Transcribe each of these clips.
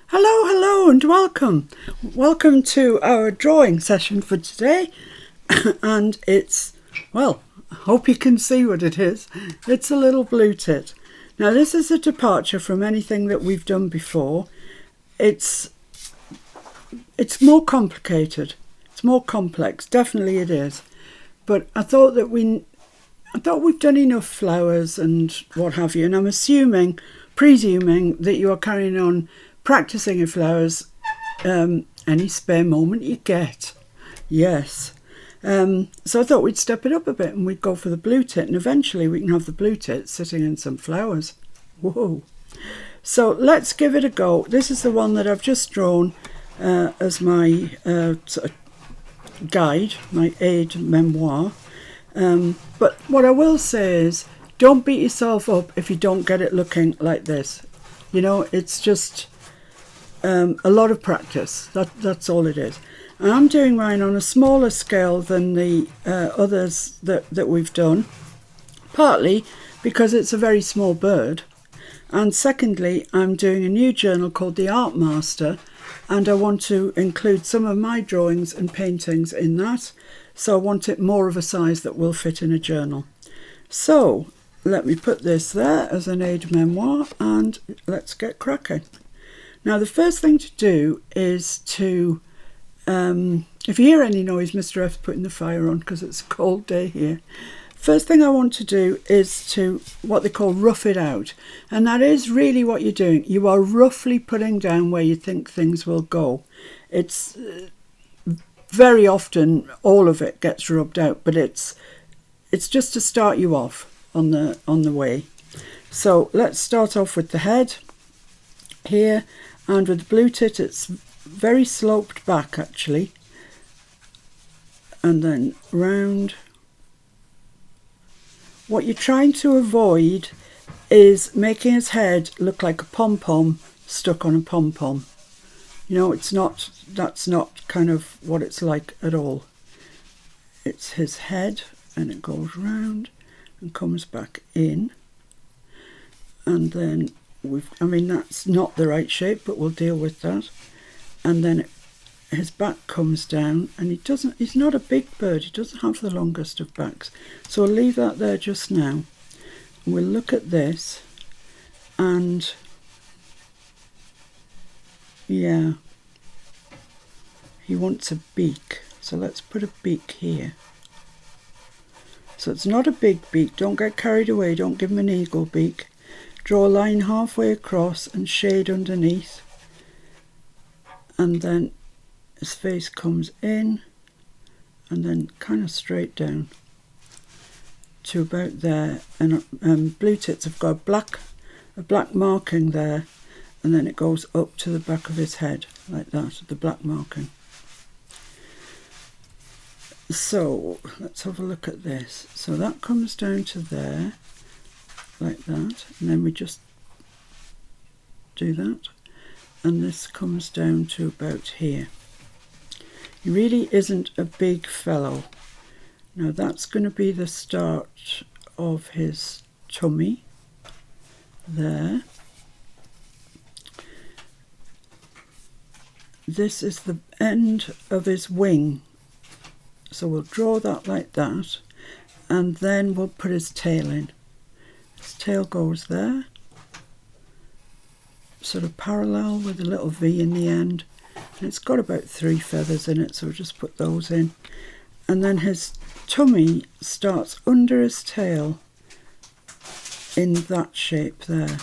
Hello and welcome. Welcome to our drawing session for today. And it's, well, I hope you can see what it is. It's a little blue tit. Now this is a departure from anything that we've done before. It's more complicated. It's more complex. Definitely it is. But I thought we've done enough flowers and what have you. And I'm presuming that you are carrying on practicing your flowers any spare moment you get. Yes. So I thought we'd step it up a bit and we'd go for the blue tit, and eventually we can have the blue tit sitting in some flowers. Whoa. So let's give it a go. This is the one that I've just drawn as my sort of guide, my aide memoir. But what I will say is, don't beat yourself up if you don't get it looking like this. You know, it's just a lot of practice. That's all it is. And I'm doing mine on a smaller scale than the others that we've done, partly because it's a very small bird, and secondly, I'm doing a new journal called The Art Master, and I want to include some of my drawings and paintings in that, so I want it more of a size that will fit in a journal. So let me put this there as an aide memoir, and let's get cracking. Now the first thing to do is to, if you hear any noise, Mr. F's putting the fire on because it's a cold day here. First thing I want to do is to what they call rough it out. And that is really what you're doing. You are roughly putting down where you think things will go. It's very often all of it gets rubbed out, but it's just to start you off on the way. So let's start off with the head here, and with the blue tit it's very sloped back actually, and then round. What you're trying to avoid is making his head look like a pom-pom stuck on a pom-pom. You know, that's not kind of what it's like at all. It's his head, and it goes round and comes back in, and then that's not the right shape, but we'll deal with that. And then his back comes down, and he's not a big bird, he doesn't have the longest of backs, so I'll leave that there just now, and we'll look at this. And yeah, he wants a beak, so let's put a beak here. So it's not a big beak, don't get carried away, don't give him an eagle beak. Draw a line halfway across and shade underneath, and then his face comes in and then kind of straight down to about there. And blue tits have got a black marking there, and then it goes up to the back of his head like that, the black marking. So let's have a look at this. So that comes down to there like that, and then we just do that, and this comes down to about here. He really isn't a big fellow. Now that's going to be the start of his tummy there. This is the end of his wing, so we'll draw that like that, and then we'll put his tail in. His tail goes there, sort of parallel with a little V in the end. And it's got about 3 feathers in it, so we'll just put those in. And then his tummy starts under his tail in that shape there.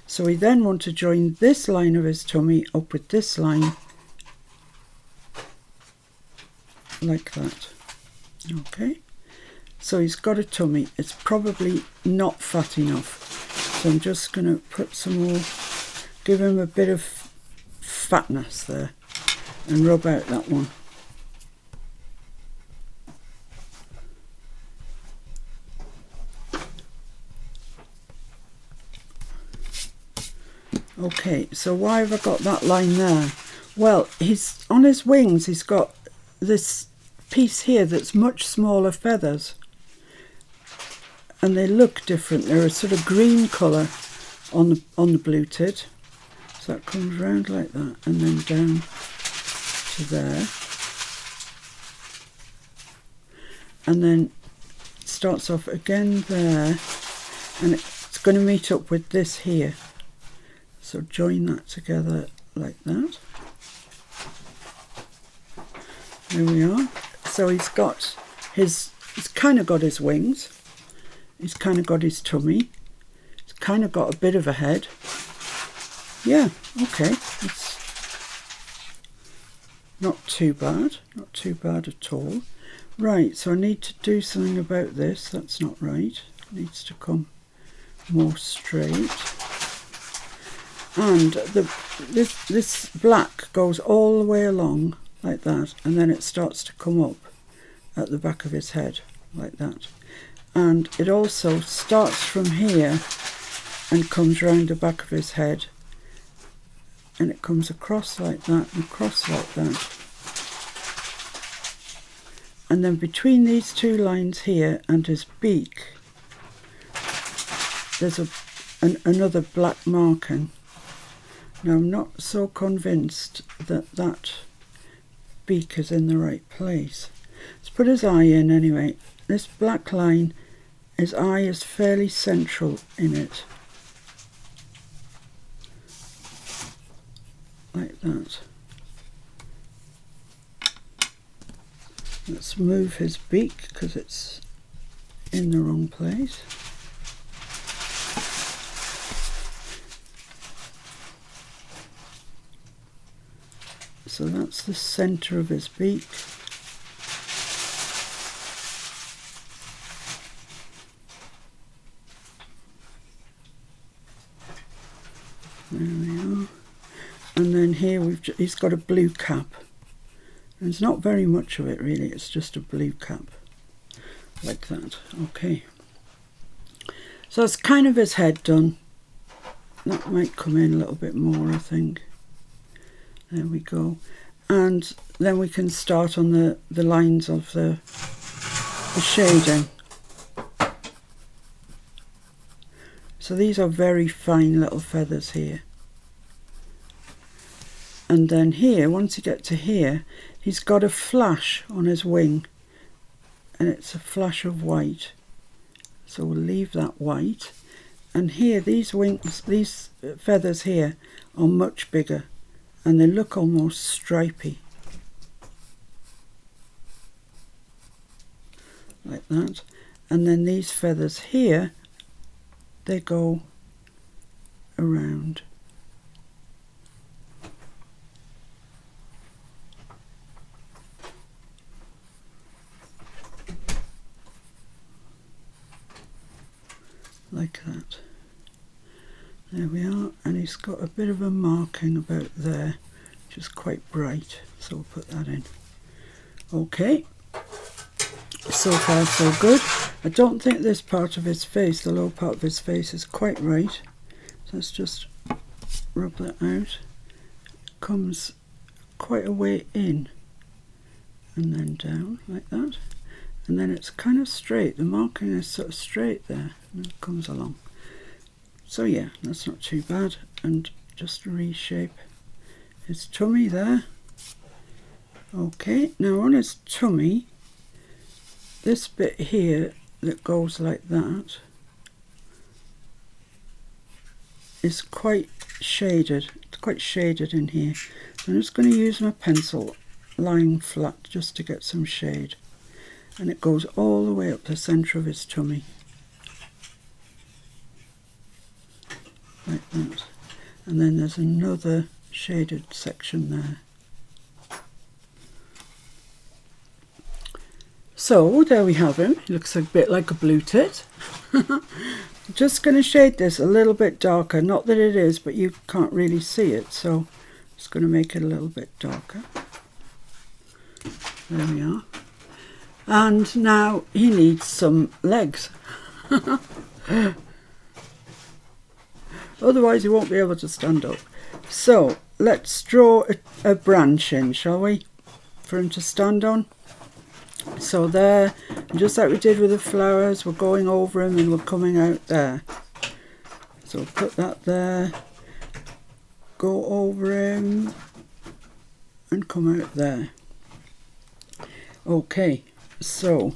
So we then want to join this line of his tummy up with this line, like that. Okay. So he's got a tummy. It's probably not fat enough. So I'm just going to put some more, give him a bit of fatness there, and rub out that one. Okay, so why have I got that line there? Well, he's on his wings, he's got this piece here that's much smaller feathers, and they look different. They're a sort of green colour on the blue tit. So that comes round like that and then down to there. And then it starts off again there, and it's going to meet up with this here. So join that together like that. There we are. So he's kind of got his wings. He's kind of got his tummy. He's kind of got a bit of a head. Yeah, okay. It's not too bad. Not too bad at all. Right, so I need to do something about this. That's not right. It needs to come more straight. And this black goes all the way along like that, and then it starts to come up at the back of his head like that. And it also starts from here and comes round the back of his head, and it comes across like that and across like that. And then between these two lines here and his beak, there's another black marking. Now I'm not so convinced that that beak is in the right place. Let's put his eye in anyway. This black line, his eye is fairly central in it. Like that. Let's move his beak because it's in the wrong place. So that's the centre of his beak. There we are. And then here he's got a blue cap. There's not very much of it really, it's just a blue cap, like that. Okay. So that's kind of his head done. That might come in a little bit more, I think. There we go. And then we can start on the lines of the shading. So these are very fine little feathers here. And then here, once you get to here, he's got a flash on his wing, and it's a flash of white. So we'll leave that white. And here, these feathers here are much bigger, and they look almost stripy. Like that. And then these feathers here, they go around. Like that. There we are, and he's got a bit of a marking about there, which is quite bright, so we'll put that in. Okay, so far so good. I don't think this part of his face, the lower part of his face, is quite right, so let's just rub that out. It comes quite a way in and then down like that, and then it's kind of straight. The marking is sort of straight there, and it comes along. So yeah, that's not too bad. And just reshape his tummy there. Okay, now on his tummy, this bit here that goes like that is quite shaded. It's quite shaded in here. I'm just going to use my pencil lying flat just to get some shade. And it goes all the way up the centre of his tummy. Like that. And then there's another shaded section there. So there we have him. He looks a bit like a blue tit. I'm just going to shade this a little bit darker. Not that it is, but you can't really see it, so I'm just going to make it a little bit darker. There we are. And now he needs some legs. Otherwise he won't be able to stand up. So let's draw a branch in, shall we, for him to stand on. So there, just like we did with the flowers, we're going over him and we're coming out there. So we'll put that there, go over him and come out there. Okay, so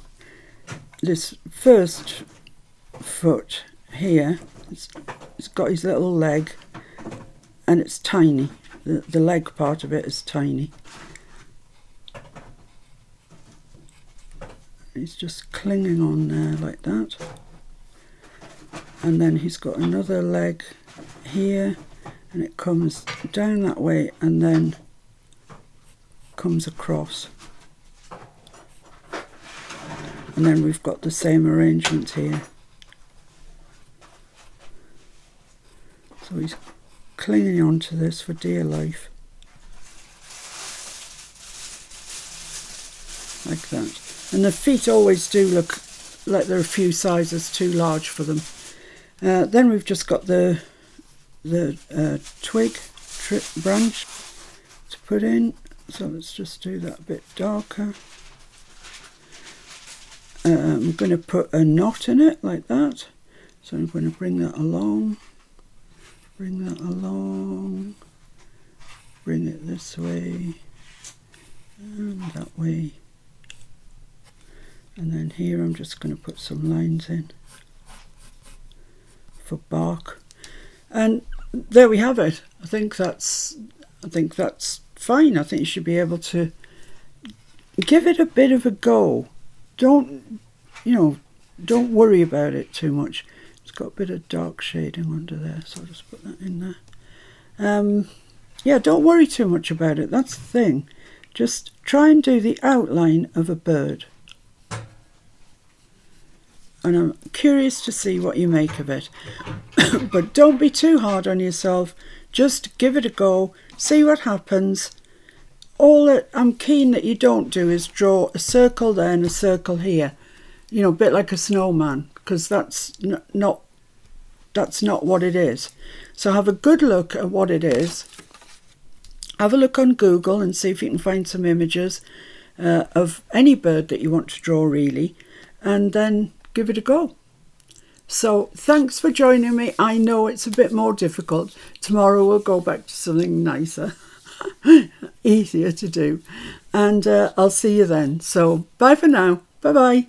this first foot here, it's got his little leg, and it's tiny. The leg part of it is tiny. He's just clinging on there like that. And then he's got another leg here, and it comes down that way and then comes across. And then we've got the same arrangement here. So he's clinging on to this for dear life. Like that. And the feet always do look like they're a few sizes too large for them. Then we've just got the twig branch to put in. So let's just do that a bit darker. I'm going to put a knot in it like that. So I'm going to bring that along, bring it this way and that way. And then here I'm just going to put some lines in for bark. And there we have it. I think that's fine. I think you should be able to give it a bit of a go. Don't worry about it too much. It's got a bit of dark shading under there, so I'll just put that in there. Yeah, don't worry too much about it. That's the thing. Just try and do the outline of a bird. And I'm curious to see what you make of it. But don't be too hard on yourself. Just give it a go, see what happens. All that I'm keen that you don't do is draw a circle there and a circle here. You know, a bit like a snowman, because that's not what it is. So have a good look at what it is. Have a look on Google and see if you can find some images of any bird that you want to draw, really, and then give it a go. So thanks for joining me. I know it's a bit more difficult. Tomorrow we'll go back to something nicer, easier to do, and I'll see you then. So bye for now. Bye bye.